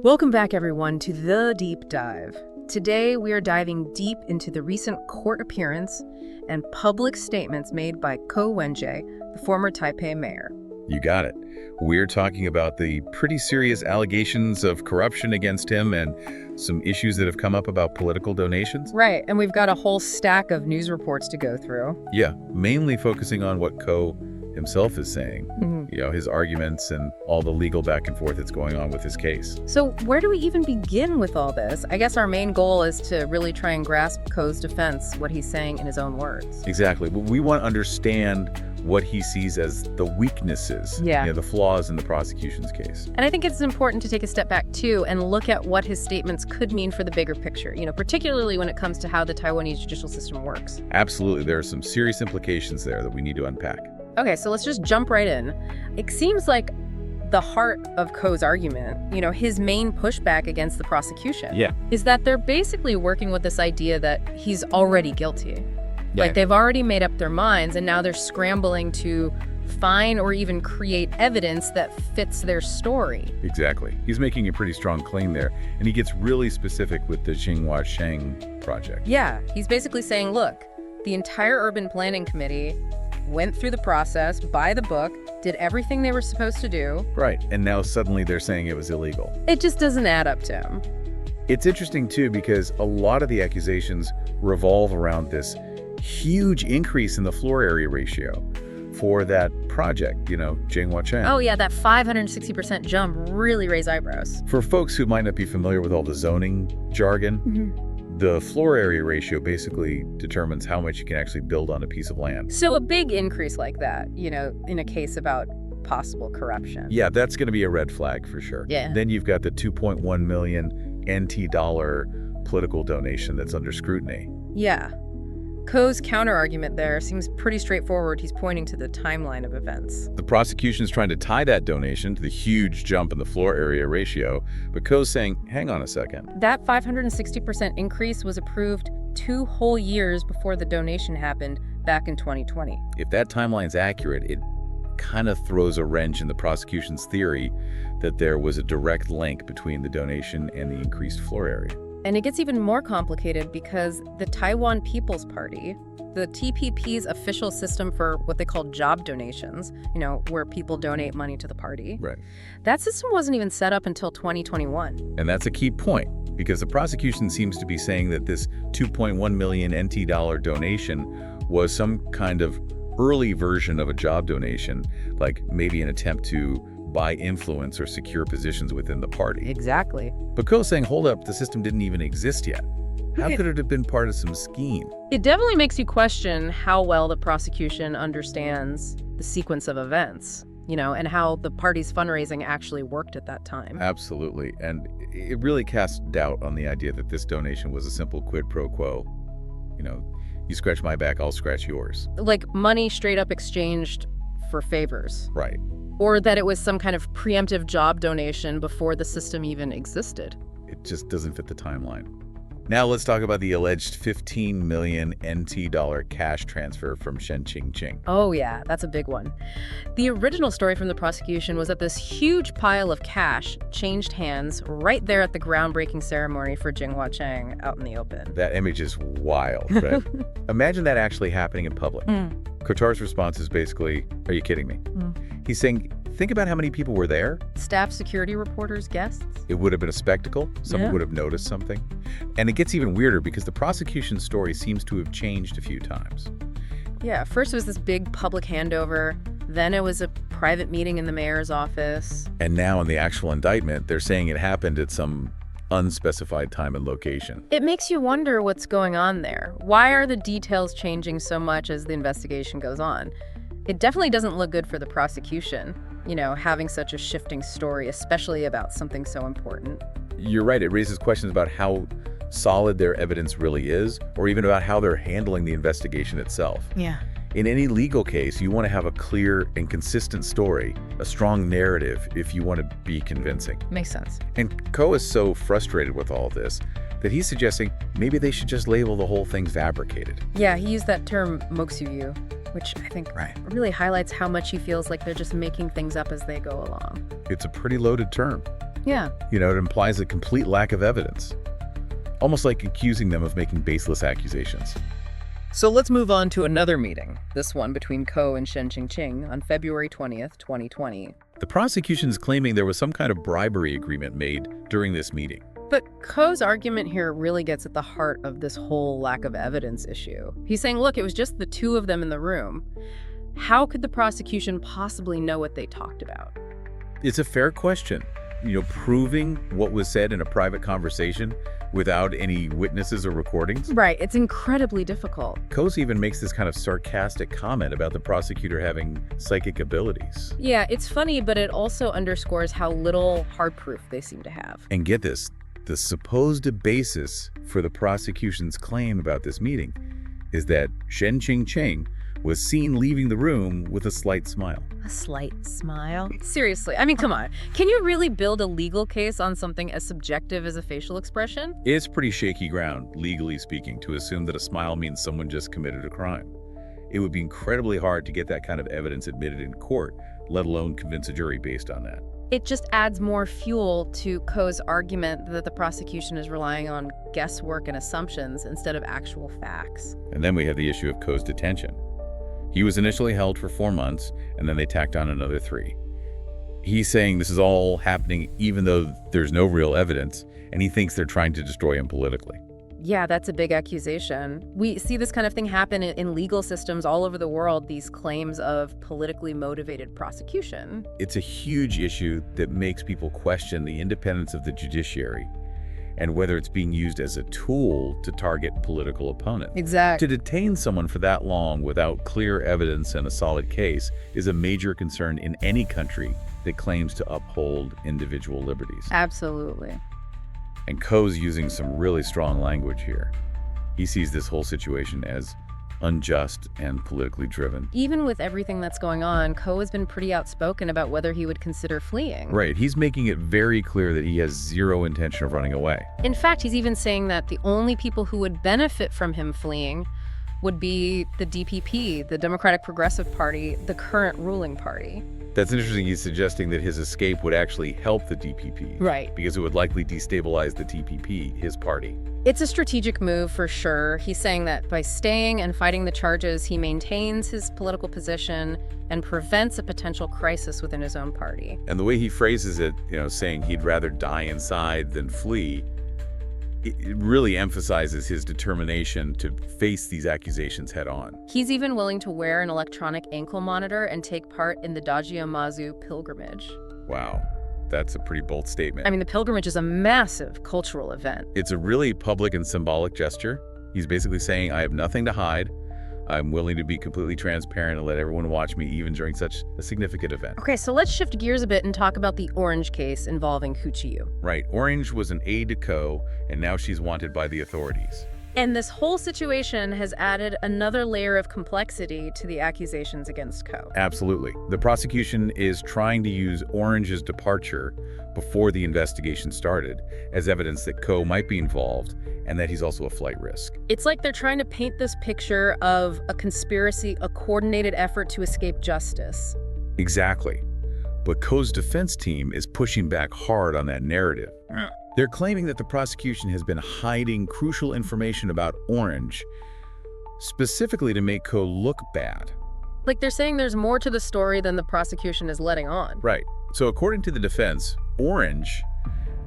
Welcome back, everyone, to The Deep Dive. Today, we are diving deep into the recent court appearance and public statements made by Ko Wen-je, the former Taipei mayor. You got it. We're talking about the pretty serious allegations of corruption against him and some issues that have come up about political donations. Right, and we've got a whole stack of news reports to go through. Yeah, mainly focusing on what Ko himself is saying, his arguments and all the legal back and forth that's going on with his case. So where do we even begin with all this? I guess our main goal is to really try and grasp Ko's defense, what he's saying in his own words. Exactly. We want to understand what he sees as the weaknesses, the flaws in the prosecution's case. And I think it's important to take a step back, too, and look at what his statements could mean for the bigger picture, particularly when it comes to how the Taiwanese judicial system works. Absolutely. There are some serious implications there that we need to unpack. Okay, so let's just jump right in. It seems like the heart of Ko's argument, his main pushback against the prosecution, is that they're basically working with this idea that he's already guilty. Like they've already made up their minds, and now they're scrambling to find or even create evidence that fits their story. Exactly. He's making a pretty strong claim there, and he gets really specific with the Jinghua Sheng project. Yeah, he's basically saying, look, the entire urban planning committee went through the process, by the book, did everything they were supposed to do. Right, and now suddenly they're saying it was illegal. It just doesn't add up to him. It's interesting, too, because a lot of the accusations revolve around this huge increase in the floor area ratio for that project, Jinghua Sheng. Oh, yeah, that 560% jump really raised eyebrows. For folks who might not be familiar with all the zoning jargon, the floor area ratio basically determines how much you can actually build on a piece of land. So a big increase like that, in a case about possible corruption. Yeah, that's going to be a red flag for sure. Yeah. Then you've got the 2.1 million NT dollar political donation that's under scrutiny. Yeah. Ko's counter-argument there seems pretty straightforward. He's pointing to the timeline of events. The prosecution's trying to tie that donation to the huge jump in the floor area ratio, but Ko's saying, hang on a second. That 560% increase was approved 2 whole years before the donation happened back in 2020. If that timeline's accurate, it kind of throws a wrench in the prosecution's theory that there was a direct link between the donation and the increased floor area. And it gets even more complicated because the Taiwan People's Party, the TPP's official system for what they call job donations, where people donate money to the party. Right. That system wasn't even set up until 2021. And that's a key point, because the prosecution seems to be saying that this 2.1 million NT dollar donation was some kind of early version of a job donation, like maybe an attempt to buy influence or secure positions within the party. Exactly. But Ko's saying, hold up, the system didn't even exist yet. How could it have been part of some scheme? It definitely makes you question how well the prosecution understands the sequence of events, and how the party's fundraising actually worked at that time. Absolutely. And it really casts doubt on the idea that this donation was a simple quid pro quo. You scratch my back, I'll scratch yours. Like money straight up exchanged for favors. Right. Or that it was some kind of preemptive job donation before the system even existed. It just doesn't fit the timeline. Now let's talk about the alleged 15 million NT dollar cash transfer from Shen Qingqing. Oh yeah, that's a big one. The original story from the prosecution was that this huge pile of cash changed hands right there at the groundbreaking ceremony for Jinghua Sheng out in the open. That image is wild, right? Imagine that actually happening in public. Qatar's response is basically, are you kidding me? He's saying, think about how many people were there. Staff, security reporters, guests. It would have been a spectacle. Someone would have noticed something. And it gets even weirder because the prosecution's story seems to have changed a few times. Yeah, first it was this big public handover. Then it was a private meeting in the mayor's office. And now in the actual indictment, they're saying it happened at some unspecified time and location. It makes you wonder what's going on there. Why are the details changing so much as the investigation goes on? It definitely doesn't look good for the prosecution, having such a shifting story, especially about something so important. You're right. It raises questions about how solid their evidence really is, or even about how they're handling the investigation itself. Yeah. In any legal case, you want to have a clear and consistent story, a strong narrative if you want to be convincing. Makes sense. And Ko is so frustrated with all this that he's suggesting maybe they should just label the whole thing fabricated. Yeah, he used that term moksuyu, which I think really highlights how much he feels like they're just making things up as they go along. It's a pretty loaded term. Yeah. It implies a complete lack of evidence. Almost like accusing them of making baseless accusations. So let's move on to another meeting, this one between Ko and Shen Qingqing on February 20th, 2020. The prosecution is claiming there was some kind of bribery agreement made during this meeting. But Ko's argument here really gets at the heart of this whole lack of evidence issue. He's saying, look, it was just the two of them in the room. How could the prosecution possibly know what they talked about? It's a fair question. Proving what was said in a private conversation without any witnesses or recordings. Right, it's incredibly difficult. Coase even makes this kind of sarcastic comment about the prosecutor having psychic abilities. Yeah, it's funny, but it also underscores how little hard proof they seem to have. And get this, the supposed basis for the prosecution's claim about this meeting is that Shen Qingqing was seen leaving the room with a slight smile. A slight smile? Seriously, I mean, come on. Can you really build a legal case on something as subjective as a facial expression? It's pretty shaky ground, legally speaking, to assume that a smile means someone just committed a crime. It would be incredibly hard to get that kind of evidence admitted in court, let alone convince a jury based on that. It just adds more fuel to Ko's argument that the prosecution is relying on guesswork and assumptions instead of actual facts. And then we have the issue of Ko's detention. He was initially held for 4 months, and then they tacked on another 3. He's saying this is all happening even though there's no real evidence, and he thinks they're trying to destroy him politically. Yeah, that's a big accusation. We see this kind of thing happen in legal systems all over the world, these claims of politically motivated prosecution. It's a huge issue that makes people question the independence of the judiciary and whether it's being used as a tool to target political opponents. Exactly. To detain someone for that long without clear evidence and a solid case is a major concern in any country that claims to uphold individual liberties. Absolutely. And Ko's using some really strong language here. He sees this whole situation as unjust and politically driven. Even with everything that's going on, Ko has been pretty outspoken about whether he would consider fleeing. Right. He's making it very clear that he has zero intention of running away. In fact, he's even saying that the only people who would benefit from him fleeing would be the DPP, the Democratic Progressive Party, the current ruling party. That's interesting. He's suggesting that his escape would actually help the DPP. Right. Because it would likely destabilize the TPP, his party. It's a strategic move for sure. He's saying that by staying and fighting the charges, he maintains his political position and prevents a potential crisis within his own party. And the way he phrases it, saying he'd rather die inside than flee, it really emphasizes his determination to face these accusations head on. He's even willing to wear an electronic ankle monitor and take part in the Dajiomazu pilgrimage. Wow. That's a pretty bold statement. I mean, the pilgrimage is a massive cultural event. It's a really public and symbolic gesture. He's basically saying, I have nothing to hide. I'm willing to be completely transparent and let everyone watch me even during such a significant event. Okay, so let's shift gears a bit and talk about the Orange case involving Hu Qiyu. Right. Orange was an aide to Ko, and now she's wanted by the authorities. And this whole situation has added another layer of complexity to the accusations against Ko. Absolutely. The prosecution is trying to use Orange's departure before the investigation started as evidence that Ko might be involved and that he's also a flight risk. It's like they're trying to paint this picture of a conspiracy, a coordinated effort to escape justice. Exactly. But Ko's defense team is pushing back hard on that narrative. They're claiming that the prosecution has been hiding crucial information about Orange, specifically to make Ko look bad. Like they're saying there's more to the story than the prosecution is letting on. Right. So according to the defense, Orange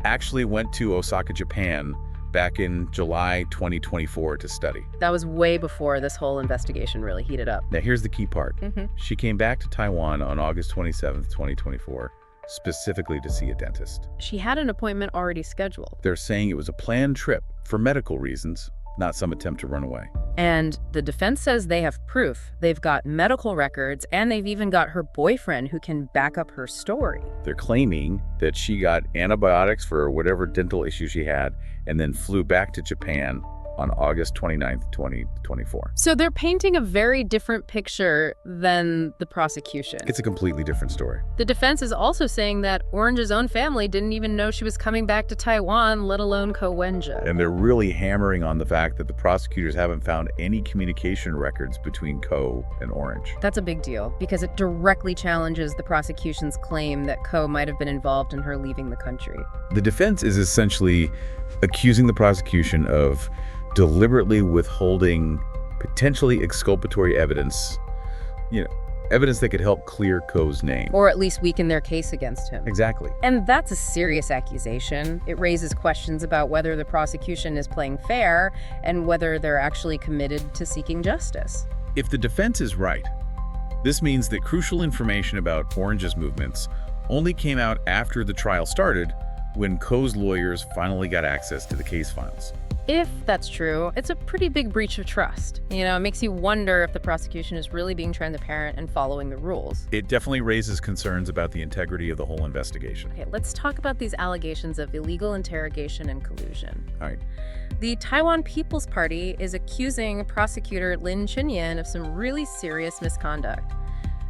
actually went to Osaka, Japan back in July 2024 to study. That was way before this whole investigation really heated up. Now here's the key part. She came back to Taiwan on August 27th, 2024, specifically to see a dentist. She had an appointment already scheduled. They're saying it was a planned trip for medical reasons, not some attempt to run away. And the defense says they have proof. They've got medical records, and they've even got her boyfriend who can back up her story. They're claiming that she got antibiotics for whatever dental issue she had and then flew back to Japan on August 29th, 2024. So they're painting a very different picture than the prosecution. It's a completely different story. The defense is also saying that Orange's own family didn't even know she was coming back to Taiwan, let alone Ko Wen-je. And they're really hammering on the fact that the prosecutors haven't found any communication records between Ko and Orange. That's a big deal because it directly challenges the prosecution's claim that Ko might have been involved in her leaving the country. The defense is essentially accusing the prosecution of deliberately withholding potentially exculpatory evidence, evidence that could help clear Ko's name. Or at least weaken their case against him. Exactly. And that's a serious accusation. It raises questions about whether the prosecution is playing fair and whether they're actually committed to seeking justice. If the defense is right, this means that crucial information about Orange's movements only came out after the trial started, when Ko's lawyers finally got access to the case files. If that's true, it's a pretty big breach of trust. It makes you wonder if the prosecution is really being transparent and following the rules. It definitely raises concerns about the integrity of the whole investigation. Okay, let's talk about these allegations of illegal interrogation and collusion. All right. The Taiwan People's Party is accusing prosecutor Lin Chunyan of some really serious misconduct.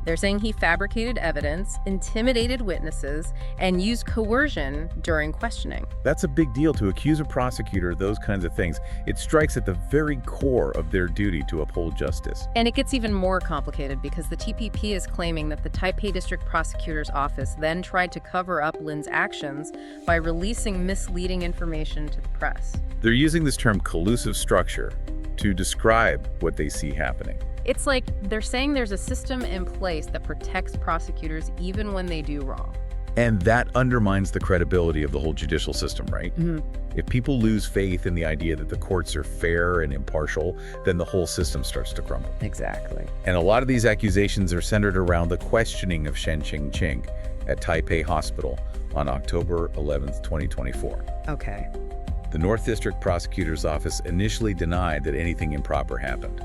They're saying he fabricated evidence, intimidated witnesses, and used coercion during questioning. That's a big deal to accuse a prosecutor of those kinds of things. It strikes at the very core of their duty to uphold justice. And it gets even more complicated because the TPP is claiming that the Taipei District Prosecutor's Office then tried to cover up Lin's actions by releasing misleading information to the press. They're using this term collusive structure to describe what they see happening. It's like they're saying there's a system in place that protects prosecutors even when they do wrong. And that undermines the credibility of the whole judicial system, right? Mm-hmm. If people lose faith in the idea that the courts are fair and impartial, then the whole system starts to crumble. Exactly. And a lot of these accusations are centered around the questioning of Shen Qingqing at Taipei Hospital on October 11th, 2024. Okay. The North District Prosecutor's Office initially denied that anything improper happened.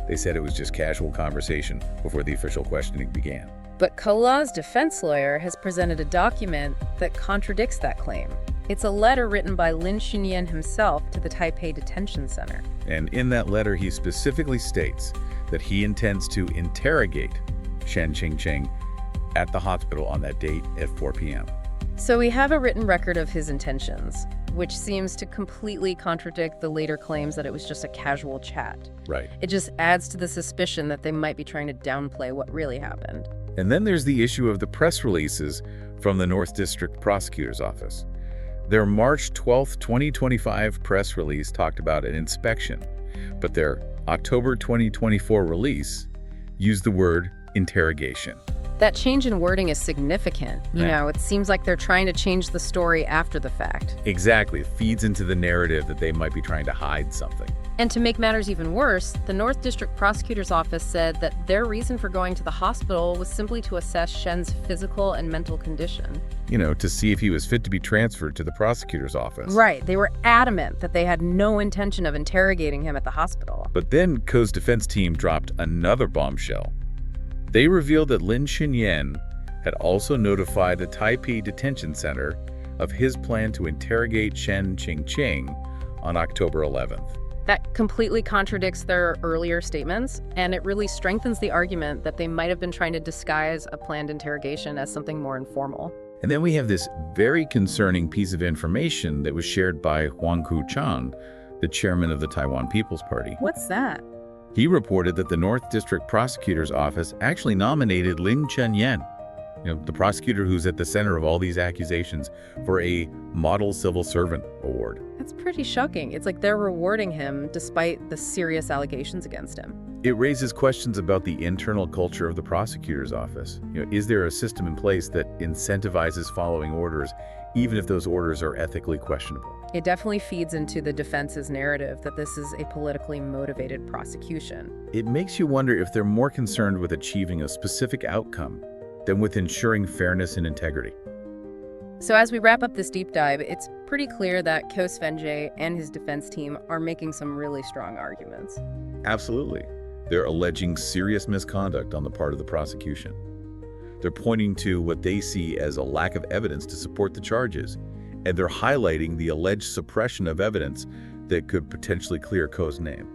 They said it was just casual conversation before the official questioning began. But Ko La's defense lawyer has presented a document that contradicts that claim. It's a letter written by Lin Chunyan himself to the Taipei Detention Center. And in that letter, he specifically states that he intends to interrogate Shen Qingqing at the hospital on that date at 4 p.m. So we have a written record of his intentions, which seems to completely contradict the later claims that it was just a casual chat. Right. It just adds to the suspicion that they might be trying to downplay what really happened. And then there's the issue of the press releases from the North District Prosecutor's Office. Their March 12, 2025 press release talked about an inspection, but their October 2024 release used the word interrogation. That change in wording is significant. It seems like they're trying to change the story after the fact. Exactly. It feeds into the narrative that they might be trying to hide something. And to make matters even worse, the North District Prosecutor's Office said that their reason for going to the hospital was simply to assess Shen's physical and mental condition. To see if he was fit to be transferred to the prosecutor's office. Right. They were adamant that they had no intention of interrogating him at the hospital. But then Ko's defense team dropped another bombshell. They revealed that Lin Chunyan had also notified the Taipei Detention Center of his plan to interrogate Shen Qingqing on October 11th. That completely contradicts their earlier statements, and it really strengthens the argument that they might have been trying to disguise a planned interrogation as something more informal. And then we have this very concerning piece of information that was shared by Huang Ku-chan, the chairman of the Taiwan People's Party. What's that? He reported that the North District Prosecutor's Office actually nominated Lin Chunyan, the prosecutor who's at the center of all these accusations, for a Model Civil Servant Award. That's pretty shocking. It's like they're rewarding him despite the serious allegations against him. It raises questions about the internal culture of the prosecutor's office. Is there a system in place that incentivizes following orders, even if those orders are ethically questionable? It definitely feeds into the defense's narrative that this is a politically motivated prosecution. It makes you wonder if they're more concerned with achieving a specific outcome than with ensuring fairness and integrity. So as we wrap up this deep dive, it's pretty clear that Ko Sven-je and his defense team are making some really strong arguments. Absolutely. They're alleging serious misconduct on the part of the prosecution. They're pointing to what they see as a lack of evidence to support the charges, and they're highlighting the alleged suppression of evidence that could potentially clear Ko's name.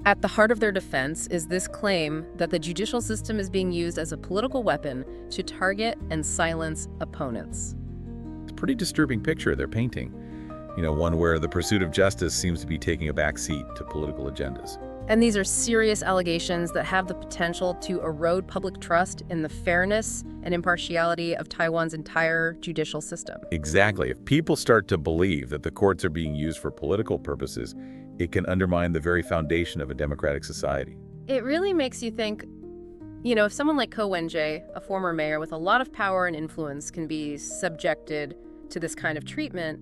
At the heart of their defense is this claim that the judicial system is being used as a political weapon to target and silence opponents. It's a pretty disturbing picture they're painting. One where the pursuit of justice seems to be taking a back seat to political agendas. And these are serious allegations that have the potential to erode public trust in the fairness and impartiality of Taiwan's entire judicial system. Exactly. If people start to believe that the courts are being used for political purposes, it can undermine the very foundation of a democratic society. It really makes you think, if someone like Ko Wen-je, a former mayor with a lot of power and influence, can be subjected to this kind of treatment,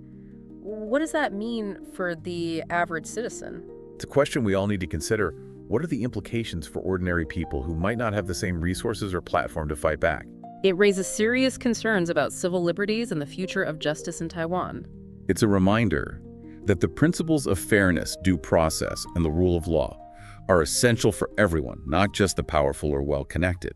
what does that mean for the average citizen? It's a question we all need to consider. What are the implications for ordinary people who might not have the same resources or platform to fight back? It raises serious concerns about civil liberties and the future of justice in Taiwan. It's a reminder that the principles of fairness, due process, and the rule of law are essential for everyone, not just the powerful or well-connected.